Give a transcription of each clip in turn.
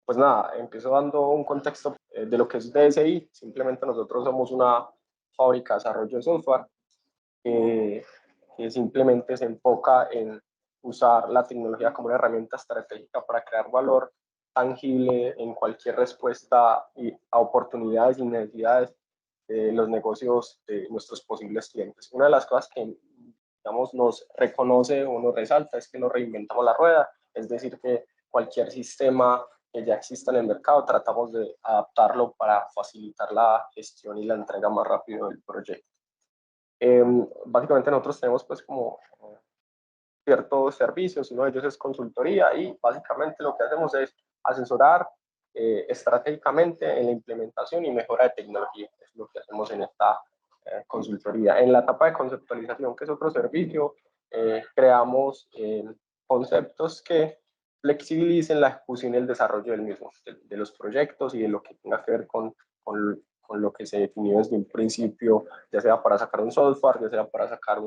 Pues nada, empiezo dando un contexto de lo que es DSI. Simplemente nosotros somos una fábrica de desarrollo de software que, que simplemente se enfoca en usar la tecnología como una herramienta estratégica para crear valor tangible en cualquier respuesta a oportunidades y necesidades de los negocios de nuestros posibles clientes. Una de las cosas que, digamos, nos reconoce o nos resalta es que no reinventamos la rueda, es decir, que cualquier sistema que ya exista en el mercado tratamos de adaptarlo para facilitar la gestión y la entrega más rápido del proyecto. Básicamente nosotros tenemos pues como ciertos servicios, uno de ellos es consultoría y básicamente lo que hacemos es asesorar estratégicamente en la implementación y mejora de tecnología. Es lo que hacemos en esta consultoría. En la etapa de conceptualización, que es otro servicio, creamos conceptos que flexibilicen la ejecución y el desarrollo del mismo, de los proyectos y de lo que tenga que ver con lo que se definió desde un principio, ya sea para sacar un software, ya sea para sacar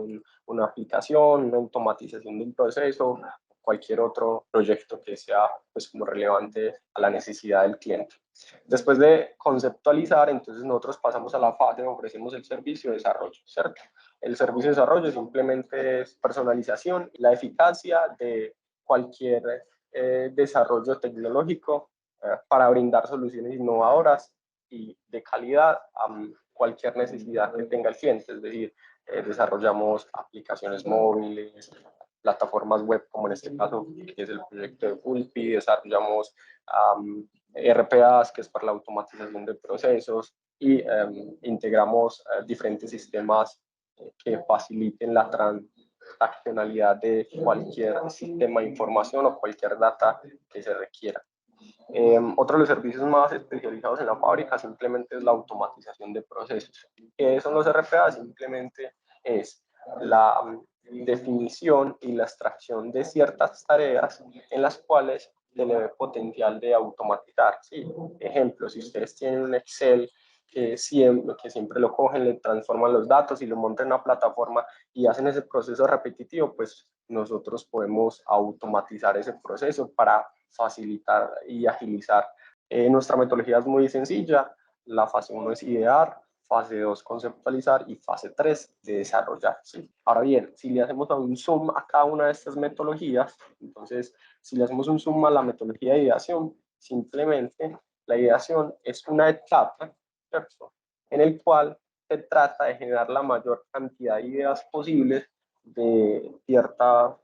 una aplicación, una automatización de un proceso, cualquier otro proyecto que sea pues como relevante a la necesidad del cliente. Después de conceptualizar, entonces nosotros pasamos a la fase, ofrecemos el servicio de desarrollo, ¿cierto? El servicio de desarrollo simplemente es personalización y la eficacia de cualquier desarrollo tecnológico para brindar soluciones innovadoras y de calidad a cualquier necesidad que tenga el cliente, es decir, desarrollamos aplicaciones móviles, plataformas web, como en este caso, que es el proyecto de Fulpi, desarrollamos RPAs, que es para la automatización de procesos, y integramos diferentes sistemas que faciliten la transaccionalidad de cualquier sistema de información o cualquier data que se requiera. Otro de los servicios más especializados en la fábrica simplemente es la automatización de procesos. ¿Qué son los RPA? Simplemente es la definición y la extracción de ciertas tareas en las cuales se le ve potencial de automatizar. ¿Sí? Ejemplo, si ustedes tienen un Excel que siempre lo cogen, le transforman los datos y lo montan en una plataforma y hacen ese proceso repetitivo, pues nosotros podemos automatizar ese proceso para facilitar y agilizar. Nuestra metodología es muy sencilla. La fase 1 es idear, fase 2 conceptualizar y fase 3 de desarrollar. ¿Sí? Ahora bien, si le hacemos un zoom a cada una de estas metodologías, entonces si le hacemos un zoom a la metodología de ideación, simplemente la ideación es una etapa, ¿cierto?, en el cual se trata de generar la mayor cantidad de ideas posibles de ciertos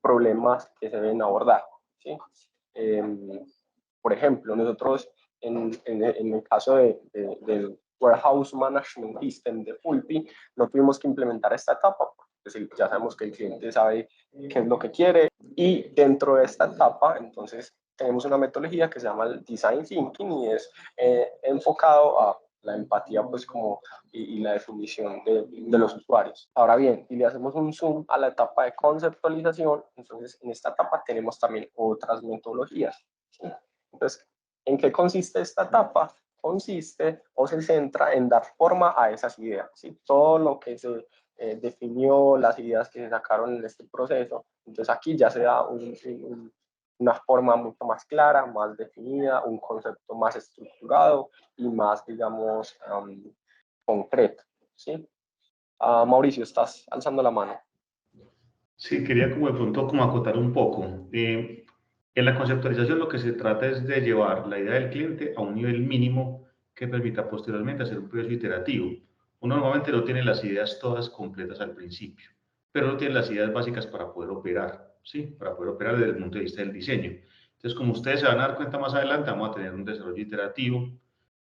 problemas que se deben abordar. ¿Sí? Por ejemplo, nosotros en el caso del Warehouse Management System de Fulpi, no tuvimos que implementar esta etapa, porque ya sabemos que el cliente sabe qué es lo que quiere, y dentro de esta etapa, entonces, tenemos una metodología que se llama el Design Thinking y es enfocado a la empatía pues como y la definición de los usuarios. Ahora bien, si le hacemos un zoom a la etapa de conceptualización, entonces en esta etapa tenemos también otras metodologías. ¿Sí? Entonces, ¿en qué consiste esta etapa? Consiste o se centra en dar forma a esas ideas. ¿Sí? Todo lo que se definió, las ideas que se sacaron en este proceso. Entonces aquí ya se da una forma mucho más clara, más definida, un concepto más estructurado y más, digamos, concreto. ¿Sí? Mauricio, estás alzando la mano. Sí, quería como de pronto como acotar un poco. En la conceptualización lo que se trata es de llevar la idea del cliente a un nivel mínimo que permita posteriormente hacer un proceso iterativo. Uno normalmente no tiene las ideas todas completas al principio, pero no tiene las ideas básicas para poder operar, ¿sí? Para poder operar desde el punto de vista del diseño. Entonces, como ustedes se van a dar cuenta más adelante, vamos a tener un desarrollo iterativo.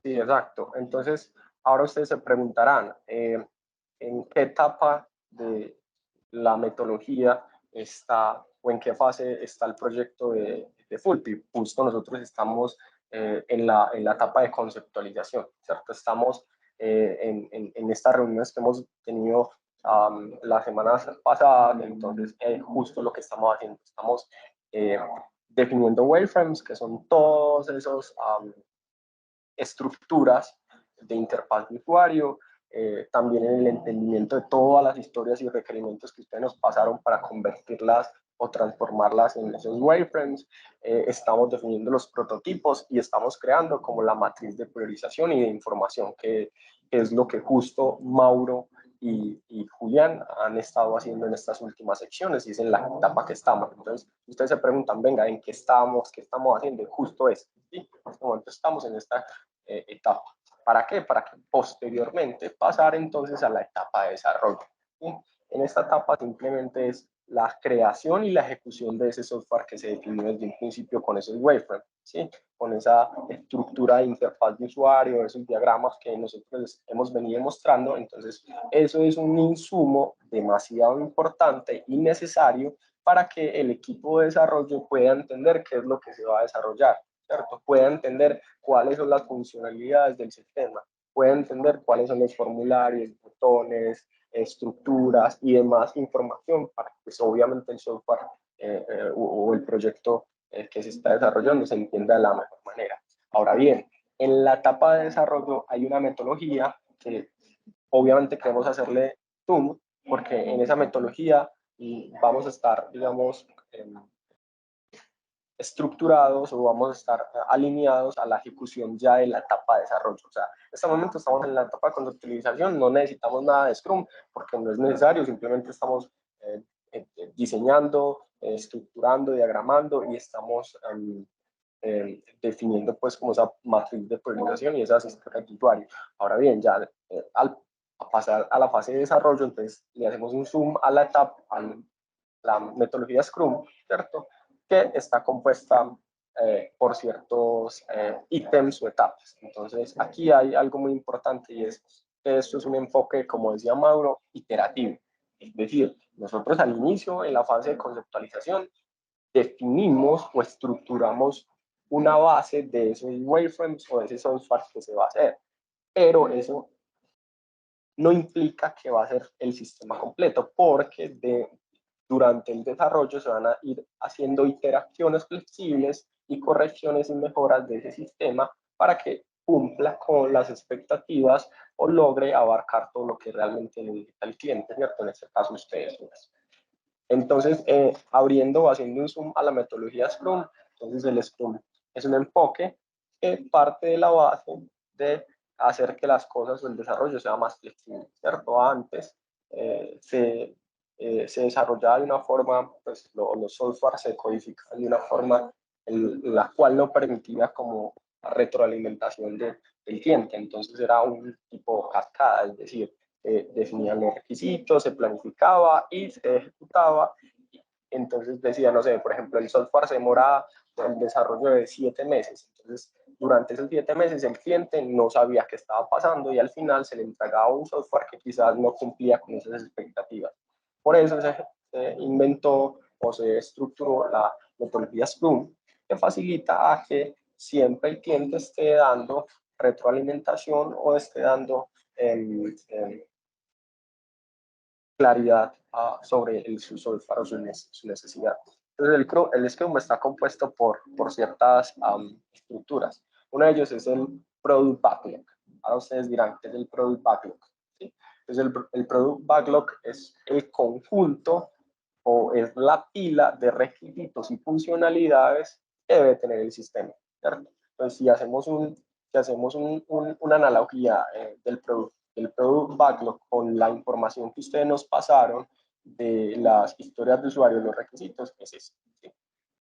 Sí, exacto. Entonces, ahora ustedes se preguntarán, ¿en qué etapa de la metodología está o en qué fase está el proyecto de Fulpi? Justo nosotros estamos en la etapa de conceptualización, ¿cierto? Estamos en estas reuniones que hemos tenido las semanas pasadas, entonces justo lo que estamos haciendo, estamos definiendo wireframes, que son todos esos estructuras de interfaz de usuario, también en el entendimiento de todas las historias y requerimientos que ustedes nos pasaron para convertirlas o transformarlas en esos wireframes. Estamos definiendo los prototipos y estamos creando como la matriz de priorización y de información, que es lo que justo Mauro y Julián han estado haciendo en estas últimas secciones, y es en la etapa que estamos. Entonces, ustedes se preguntan, venga, ¿en qué estamos? ¿Qué estamos haciendo? Justo es, ¿sí? En este momento estamos en esta etapa. ¿Para qué? Para que posteriormente pasar entonces a la etapa de desarrollo, ¿sí? En esta etapa simplemente es la creación y la ejecución de ese software que se definió desde un principio con esos wireframes, ¿sí? Con esa estructura de interfaz de usuario, esos diagramas que nosotros hemos venido mostrando. Entonces, eso es un insumo demasiado importante y necesario para que el equipo de desarrollo pueda entender qué es lo que se va a desarrollar, ¿cierto? Pueda entender cuáles son las funcionalidades del sistema, pueda entender cuáles son los formularios, botones, estructuras y demás información para que pues, obviamente el software o el proyecto que se está desarrollando se entienda de la mejor manera. Ahora bien, en la etapa de desarrollo hay una metodología que obviamente queremos hacerle zoom, porque en esa metodología vamos a estar, digamos, estructurados o vamos a estar alineados a la ejecución ya de la etapa de desarrollo. O sea, en este momento estamos en la etapa de conceptualización, no necesitamos nada de Scrum porque no es necesario, simplemente estamos diseñando, estructurando, diagramando y estamos definiendo pues como esa matriz de priorización y esas historias de usuario. Ahora bien, ya al pasar a la fase de desarrollo, entonces le hacemos un zoom a la etapa, a la metodología Scrum, ¿cierto? Que está compuesta por ciertos ítems o etapas. Entonces, aquí hay algo muy importante y es que esto es un enfoque, como decía Mauro, iterativo. Es decir, nosotros al inicio, en la fase de conceptualización, definimos o estructuramos una base de esos wireframes o de ese software que se va a hacer. Pero eso no implica que va a ser el sistema completo, porque durante el desarrollo se van a ir haciendo iteraciones flexibles y correcciones y mejoras de ese sistema para que cumpla con las expectativas o logre abarcar todo lo que realmente necesita el cliente, ¿cierto? En este caso ustedes. Entonces, abriendo o haciendo un zoom a la metodología Scrum, entonces el Scrum es un enfoque que parte de la base de hacer que las cosas o el desarrollo sea más flexible, ¿cierto? Antes se desarrollaba de una forma, pues los software se codificaban de una forma en la cual no permitía como retroalimentación del cliente, entonces era un tipo cascada, es decir, definían los requisitos, se planificaba y se ejecutaba. Entonces decía, no sé, por ejemplo, el software se demora el desarrollo de 7 meses. Entonces, durante esos 7 meses el cliente no sabía qué estaba pasando y al final se le entregaba un software que quizás no cumplía con esas expectativas. Por eso se inventó o se estructuró la metodología Scrum, que facilita a que siempre el cliente esté dando retroalimentación o esté dando claridad sobre su software o su necesidad. Entonces, el Scrum está compuesto por ciertas estructuras. Uno de ellos es el Product Backlog. Ahora ustedes dirán, ¿qué es el Product Backlog? ¿Sí? Entonces, el Product Backlog es el conjunto o es la pila de requisitos y funcionalidades que debe tener el sistema, ¿cierto? Entonces, si hacemos una analogía del Product Backlog con la información que ustedes nos pasaron de las historias de usuario, los requisitos, es eso, ¿sí?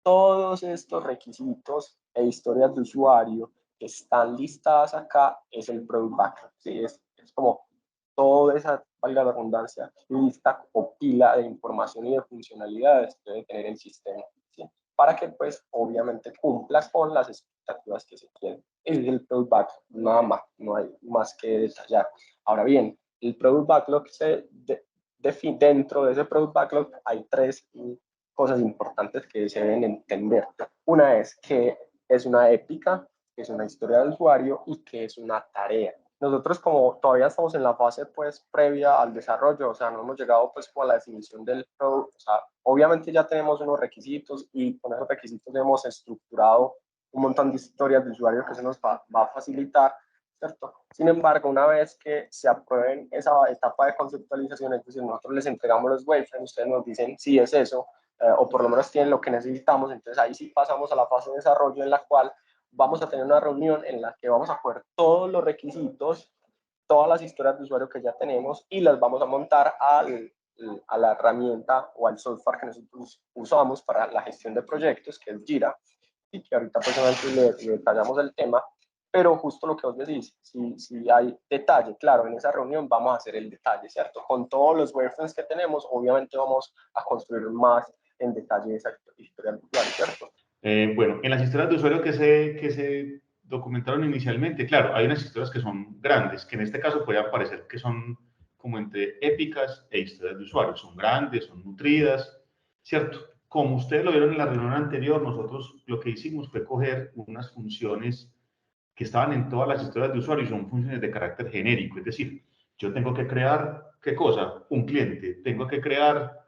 Todos estos requisitos e historias de usuario que están listadas acá es el Product Backlog, ¿sí? Es como toda esa, valga la redundancia, lista o pila de información y de funcionalidades que debe tener el sistema, ¿sí? Para que pues obviamente cumpla con las expectativas que se tienen. Es el Product Backlog, nada más, no hay más que detallar. Ahora bien, el Product Backlog dentro de ese Product Backlog hay 3 cosas importantes que se deben entender. Una es que es una épica, que es una historia del usuario y que es una tarea. Nosotros como todavía estamos en la fase pues previa al desarrollo, o sea, no hemos llegado pues como a la definición del producto, o sea, obviamente ya tenemos unos requisitos y con esos requisitos hemos estructurado un montón de historias de usuario que se nos va a facilitar, ¿cierto? Sin embargo, una vez que se aprueben esa etapa de conceptualización, es decir, nosotros les entregamos los wireframes, ustedes nos dicen, sí, es eso, o por lo menos tienen lo que necesitamos. Entonces ahí sí pasamos a la fase de desarrollo, en la cual vamos a tener una reunión en la que vamos a coger todos los requisitos, todas las historias de usuario que ya tenemos, y las vamos a montar a la herramienta o al software que nosotros usamos para la gestión de proyectos, que es Jira, y que ahorita pues le detallamos el tema. Pero justo lo que vos decís, si hay detalle, claro, en esa reunión vamos a hacer el detalle, ¿cierto? Con todos los wireframes que tenemos, obviamente vamos a construir más en detalle esa historia del usuario, ¿cierto? Bueno, en las historias de usuario que se documentaron inicialmente, claro, hay unas historias que son grandes, que en este caso podrían parecer que son como entre épicas e historias de usuario. Son grandes, son nutridas, ¿cierto? Como ustedes lo vieron en la reunión anterior, nosotros lo que hicimos fue coger unas funciones que estaban en todas las historias de usuario y son funciones de carácter genérico. Es decir, yo tengo que crear, ¿qué cosa? Un cliente, tengo que crear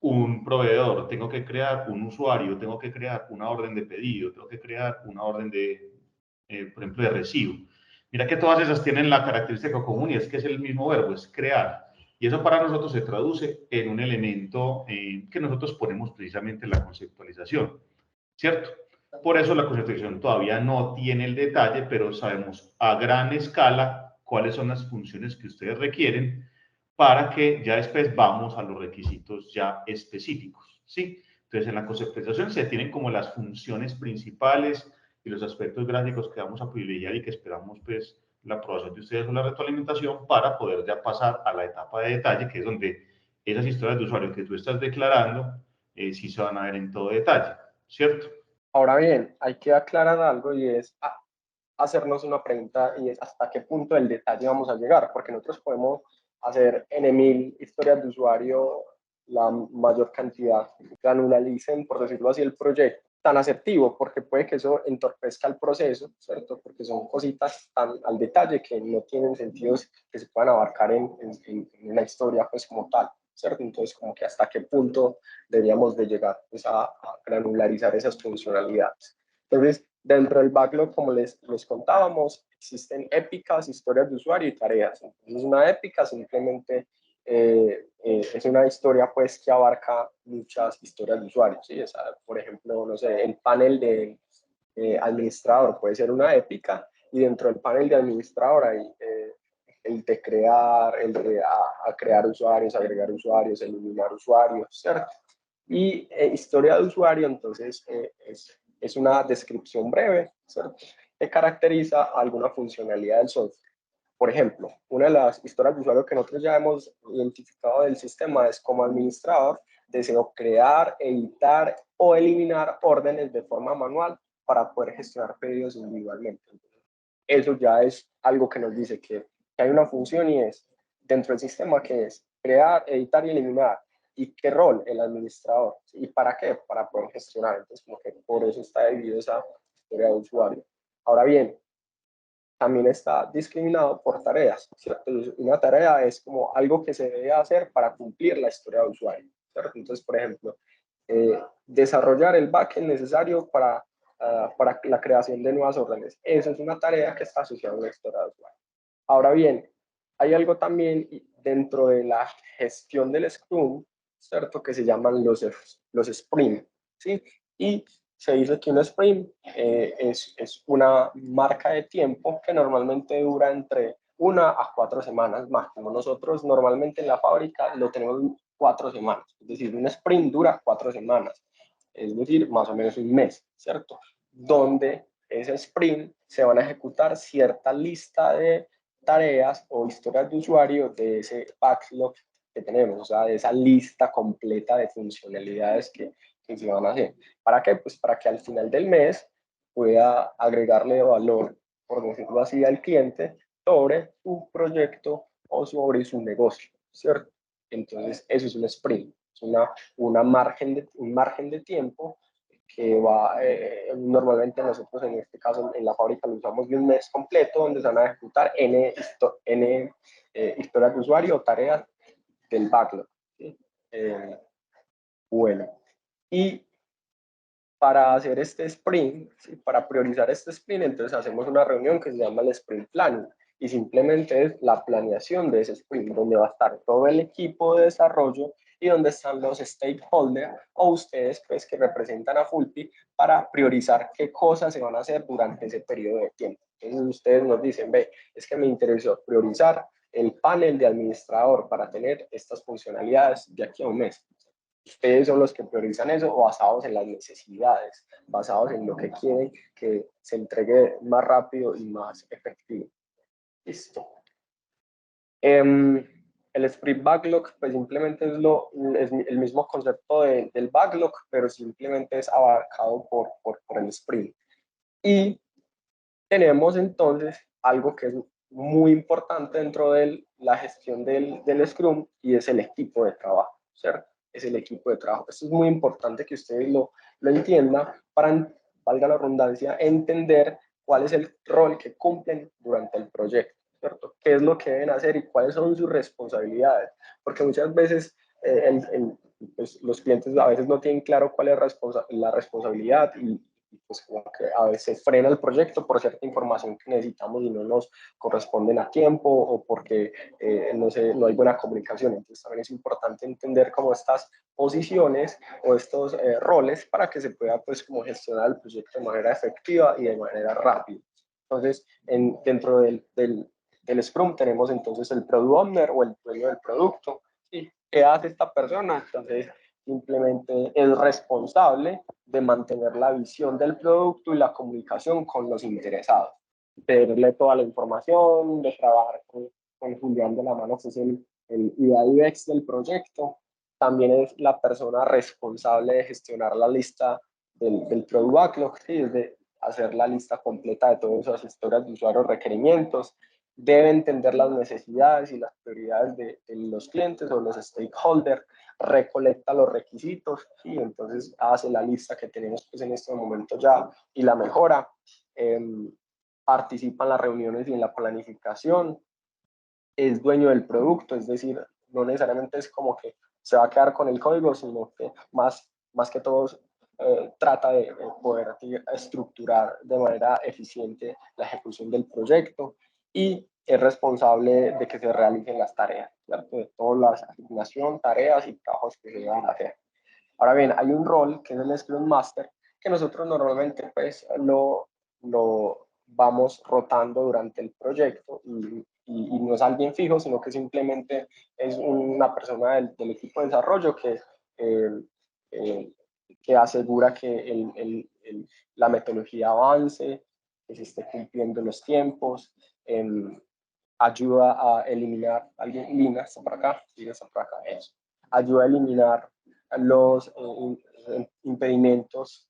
un proveedor, tengo que crear un usuario, tengo que crear una orden de pedido, tengo que crear una orden de, por ejemplo, de recibo. Mira que todas esas tienen la característica común y es que es el mismo verbo, es crear. Y eso para nosotros se traduce en un elemento que nosotros ponemos precisamente en la conceptualización, ¿cierto? Por eso la conceptualización todavía no tiene el detalle, pero sabemos a gran escala cuáles son las funciones que ustedes requieren para que ya después vamos a los requisitos ya específicos, ¿sí? Entonces, en la conceptualización se tienen como las funciones principales y los aspectos gráficos que vamos a privilegiar y que esperamos, pues, la aprobación de ustedes o la retroalimentación para poder ya pasar a la etapa de detalle, que es donde esas historias de usuario que tú estás declarando sí se van a ver en todo detalle, ¿cierto? Ahora bien, hay que aclarar algo, y es hacernos una pregunta, y es hasta qué punto del detalle vamos a llegar, porque nosotros podemos hacer N.000 historias de usuario, la mayor cantidad, granulalicen, por decirlo así, el proyecto tan asertivo, porque puede que eso entorpezca el proceso, ¿cierto? Porque son cositas tan al detalle que no tienen sentido que se puedan abarcar en una historia pues como tal, ¿cierto? Entonces, como que hasta qué punto deberíamos de llegar pues, a granularizar esas funcionalidades. Entonces, dentro del backlog, como les contábamos, existen épicas, historias de usuario y tareas. Entonces, una épica simplemente es una historia pues que abarca muchas historias de usuarios, ¿sí? Esa, por ejemplo, no sé, el panel de administrador puede ser una épica, y dentro del panel de administrador hay el de crear, el de a crear usuarios, agregar usuarios, eliminar usuarios, ¿cierto? Y historia de usuario, entonces, es una descripción breve, ¿cierto?, que caracteriza alguna funcionalidad del software. Por ejemplo, una de las historias de usuario que nosotros ya hemos identificado del sistema es: como administrador, deseo crear, editar o eliminar órdenes de forma manual para poder gestionar pedidos individualmente. Eso ya es algo que nos dice que hay una función, y es dentro del sistema, que es crear, editar y eliminar. ¿Y qué rol? El administrador. ¿Y para qué? Para poder gestionar. Entonces, como que por eso está dividido esa historia de usuario. Ahora bien, también está discriminado por tareas, ¿cierto? Una tarea es como algo que se debe hacer para cumplir la historia de usuario, ¿cierto? Entonces, por ejemplo, desarrollar el backend necesario para la creación de nuevas órdenes. Eso es una tarea que está asociada a una historia de usuario. Ahora bien, hay algo también dentro de la gestión del Scrum, ¿cierto?, que se llaman los sprint, ¿sí? Y se dice que un sprint es una marca de tiempo que normalmente dura entre 1 a 4 semanas máximo. Nosotros normalmente en la fábrica lo tenemos 4 semanas, es decir, un sprint dura 4 semanas, es decir, más o menos un mes, ¿cierto? Donde ese sprint se van a ejecutar cierta lista de tareas o historias de usuario de ese backlog que tenemos, o sea, de esa lista completa de funcionalidades que se van a hacer. ¿Para qué? Pues para que al final del mes pueda agregarle valor, por decirlo así, al cliente sobre su proyecto o sobre su negocio, ¿cierto? Entonces, eso es un sprint, es un margen de tiempo que va, normalmente nosotros en este caso en la fábrica lo usamos de un mes completo, donde se van a ejecutar N historias de usuario o tareas del backlog, ¿sí? Bueno, y para hacer este sprint, ¿sí?, para priorizar este sprint, entonces hacemos una reunión que se llama el sprint planning, y simplemente es la planeación de ese sprint, donde va a estar todo el equipo de desarrollo y dónde están los stakeholders o ustedes pues que representan a Fulpi para priorizar qué cosas se van a hacer durante ese periodo de tiempo. Entonces ustedes nos dicen, ve, es que me interesó priorizar el panel de administrador para tener estas funcionalidades de aquí a un mes. Ustedes son los que priorizan eso basados en las necesidades, basados en lo que quieren que se entregue más rápido y más efectivo. Listo. El Sprint Backlog, pues simplemente es el mismo concepto del backlog, pero simplemente es abarcado por el sprint. Y tenemos entonces algo que es muy importante dentro de la gestión del Scrum y es el equipo de trabajo, ¿cierto? Es el equipo de trabajo. Esto es muy importante que ustedes lo entiendan para, valga la redundancia, entender cuál es el rol que cumplen durante el proyecto, ¿cierto? ¿Qué es lo que deben hacer y cuáles son sus responsabilidades? Porque muchas veces pues, los clientes a veces no tienen claro cuál es la responsabilidad y pues como que a veces frena el proyecto por cierta información que necesitamos y no nos corresponden a tiempo o porque no sé, no hay buena comunicación. Entonces también es importante entender cómo estas posiciones o estos roles para que se pueda pues como gestionar el proyecto de manera efectiva y de manera rápida. Entonces, dentro del Scrum tenemos entonces el Product Owner o el dueño del producto. ¿Sí? ¿Qué hace esta persona? Entonces, simplemente es responsable de mantener la visión del producto y la comunicación con los interesados. Pedirle toda la información, de trabajar con Julián de la mano, que es el UI UX del proyecto. También es la persona responsable de gestionar la lista del Product Backlog, ¿sí? Es de hacer la lista completa de todas esas historias de usuarios, requerimientos. Debe entender las necesidades y las prioridades de los clientes o los stakeholders, recolecta los requisitos y entonces hace la lista que tenemos pues en este momento ya y la mejora, participa en las reuniones y en la planificación, es dueño del producto, es decir, no necesariamente es como que se va a quedar con el código, sino que más que todo trata de poder estructurar de manera eficiente la ejecución del proyecto y es responsable de que se realicen las tareas, ¿cierto? De todas las asignaciones, tareas y trabajos que se van a hacer. Ahora bien, hay un rol que es el Scrum Master, que nosotros normalmente pues lo vamos rotando durante el proyecto y no es alguien fijo, sino que simplemente es una persona del equipo de desarrollo eh, eh, que asegura que la metodología avance, que se esté cumpliendo los tiempos, ayuda a eliminar, Lina está por acá, Lina está por acá, eso, ayuda a eliminar los impedimentos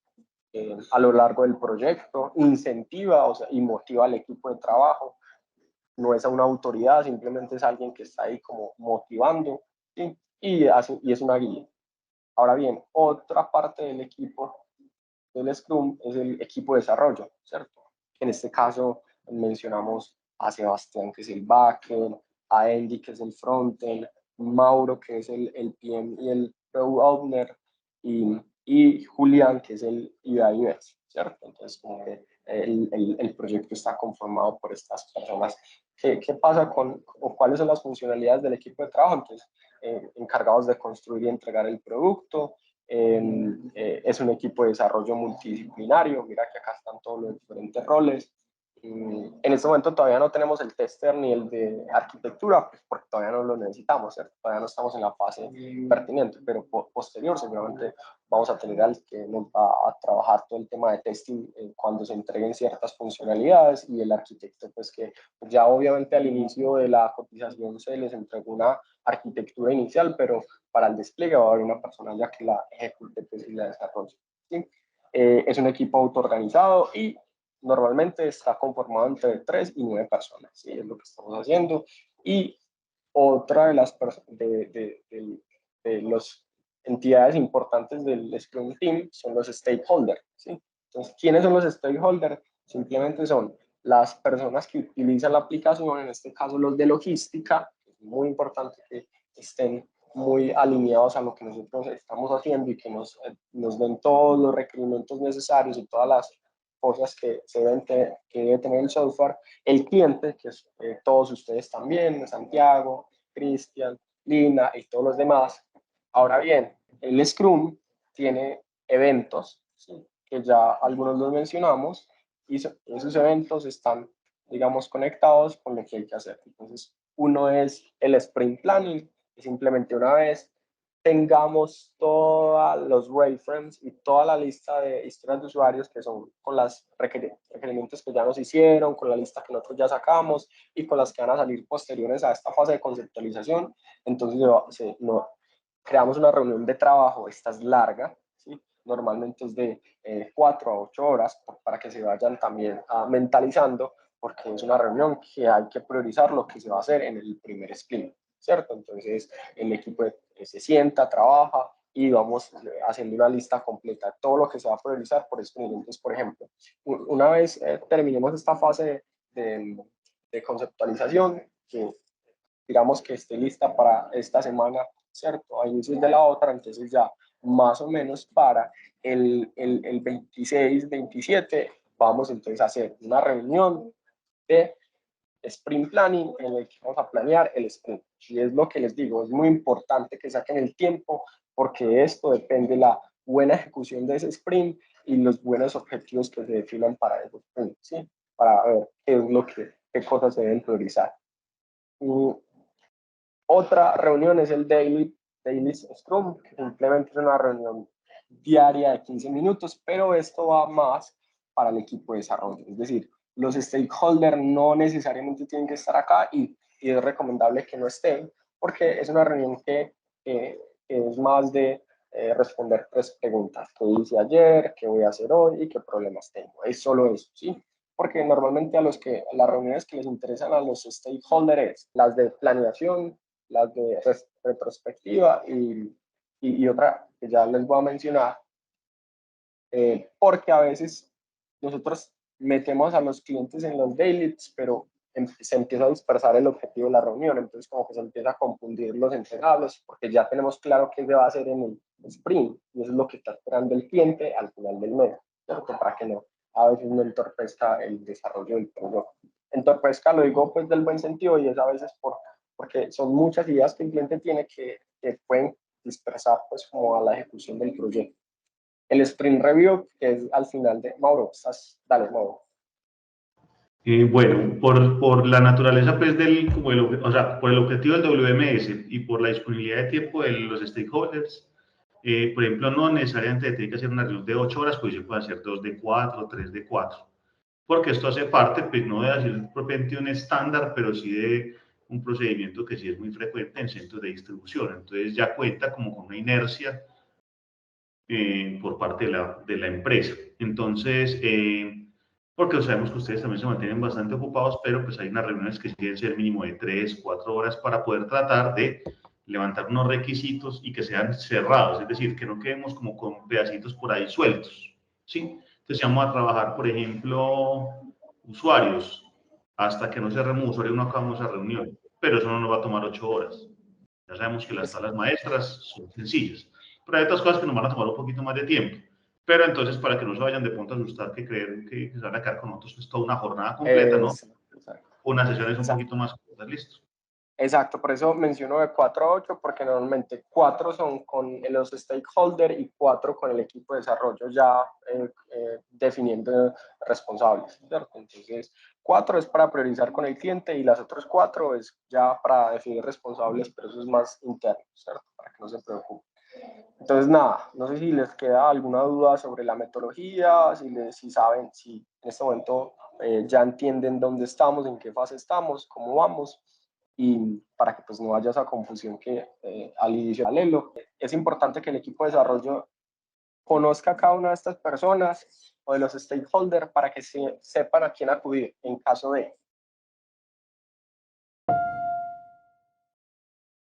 a lo largo del proyecto, incentiva y motiva al equipo de trabajo, no es una autoridad, simplemente es alguien que está ahí como motivando, ¿sí? y es una guía. Ahora bien, otra parte del equipo del Scrum es el equipo de desarrollo, ¿cierto? En este caso mencionamos a Sebastián, que es el backend, a Andy, que es el frontend, Mauro, que es el PM y el Product Owner, y Julián, que es el UI UX, ¿cierto? Entonces, como que el proyecto está conformado por estas personas. ¿Qué pasa o cuáles son las funcionalidades del equipo de trabajo? Entonces, encargados de construir y entregar el producto, es un equipo de desarrollo multidisciplinario, mira que acá están todos los diferentes roles. En este momento todavía no tenemos el tester ni el de arquitectura, pues porque todavía no lo necesitamos, ¿cierto? Todavía no estamos en la fase pertinente, pero posterior seguramente vamos a tener al que nos va a trabajar todo el tema de testing cuando se entreguen ciertas funcionalidades y el arquitecto, pues que ya obviamente al inicio de la cotización se les entregó una arquitectura inicial, pero para el despliegue va a haber una persona ya que la ejecute pues, y la desarrolle. ¿Sí? Es un equipo autoorganizado y normalmente está conformado entre 3 y 9 personas, ¿sí? Es lo que estamos haciendo. Y otra de las de los entidades importantes del Scrum Team son los stakeholders, ¿sí? Entonces, ¿quiénes son los stakeholders? Simplemente son las personas que utilizan la aplicación, en este caso los de logística, es muy importante que estén muy alineados a lo que nosotros estamos haciendo y que nos den todos los requerimientos necesarios y todas las cosas que debe tener el software, el cliente, que es todos ustedes también, Santiago, Cristian, Lina y todos los demás, Ahora bien, el Scrum tiene eventos, ¿sí? Que ya algunos los mencionamos, y esos eventos están, digamos, conectados con lo que hay que hacer. Entonces, uno es el sprint planning, que simplemente una vez tengamos todos los wireframes y toda la lista de historias de usuarios que son con los requerimientos que ya nos hicieron, con la lista que nosotros ya sacamos y con las que van a salir posteriores a esta fase de conceptualización. Entonces creamos una reunión de trabajo, esta es larga, ¿sí? Normalmente es de 4 a 8 horas para que se vayan también mentalizando, porque es una reunión que hay que priorizar lo que se va a hacer en el primer sprint, ¿cierto? Entonces el equipo se sienta, trabaja y vamos haciendo una lista completa de todo lo que se va a priorizar por sprint. Entonces, por ejemplo, una vez terminemos esta fase de conceptualización, que digamos que esté lista para esta semana, ¿cierto? A inicios de la otra, entonces ya más o menos para el 26, 27, vamos entonces a hacer una reunión de sprint planning en el que vamos a planear el sprint. Y es lo que les digo, es muy importante que saquen el tiempo porque esto depende de la buena ejecución de ese sprint y los buenos objetivos que se definan para ese sprint, ¿sí? Para ver qué es lo que, qué cosas se deben priorizar. Y otra reunión es el daily Scrum, que simplemente es una reunión diaria de 15 minutos, pero esto va más para el equipo de desarrollo. Es decir, los stakeholders no necesariamente tienen que estar acá y es recomendable que no estén, porque es una reunión que es más de responder 3 preguntas. ¿Qué hice ayer? ¿Qué voy a hacer hoy? ¿Y qué problemas tengo? Es solo eso, ¿sí? Porque normalmente las reuniones que les interesan a los stakeholders, las de planeación, las de retrospectiva y otra que ya les voy a mencionar, porque a veces nosotros metemos a los clientes en los dailies, pero se empieza a dispersar el objetivo de la reunión, entonces como que se empieza a confundir los entregables, porque ya tenemos claro qué se va a hacer en el sprint, y eso es lo que está esperando el cliente al final del mes, ¿cierto? Para que no, a veces no entorpezca el desarrollo del producto. Entorpezca, lo digo pues del buen sentido, y es a veces porque son muchas ideas que el cliente tiene que pueden dispersar pues como a la ejecución del proyecto. El sprint review, que es al final de Mauro. Dale, Mauro. Bueno, por la naturaleza, pues, o sea, por el objetivo del WMS y por la disponibilidad de tiempo de los stakeholders, por ejemplo, no necesariamente tiene que ser una reunión de 8 horas, pues se puede hacer 2 de 4, 3 de 4, porque esto hace parte, pues, no de decir propiamente un estándar, pero sí de un procedimiento que sí es muy frecuente en centros de distribución. Entonces ya cuenta como con una inercia por parte de la empresa. Entonces, porque sabemos que ustedes también se mantienen bastante ocupados, pero pues hay unas reuniones que deben ser mínimo de 3, 4 horas para poder tratar de levantar unos requisitos y que sean cerrados, es decir, que no quedemos como con pedacitos por ahí sueltos, ¿sí? Entonces vamos a trabajar, por ejemplo, usuarios, hasta que no cerremos un usuario no acabamos la reunión, pero eso no nos va a tomar 8 horas. Ya sabemos que las tablas maestras son sencillas, pero hay otras cosas que nos van a tomar un poquito más de tiempo. Pero entonces, para que no se vayan de pronto a asustar, que creen que se van a quedar con nosotros, pues toda una jornada completa, ¿no? Unas sesiones un poquito más cortas, listo. Exacto, por eso menciono de 4 a 8, porque normalmente 4 son con los stakeholders y 4 con el equipo de desarrollo ya definiendo responsables, ¿cierto? Entonces, 4 es para priorizar con el cliente y las otras 4 es ya para definir responsables, pero eso es más interno, ¿cierto? Para que no se preocupen. Entonces, nada, no sé si les queda alguna duda sobre la metodología, si saben, si en este momento ya entienden dónde estamos, en qué fase estamos, cómo vamos, y para que pues no haya esa confusión que al inicio paralelo. Es importante que el equipo de desarrollo conozca a cada una de estas personas o de los stakeholders para que sepan a quién acudir en caso de,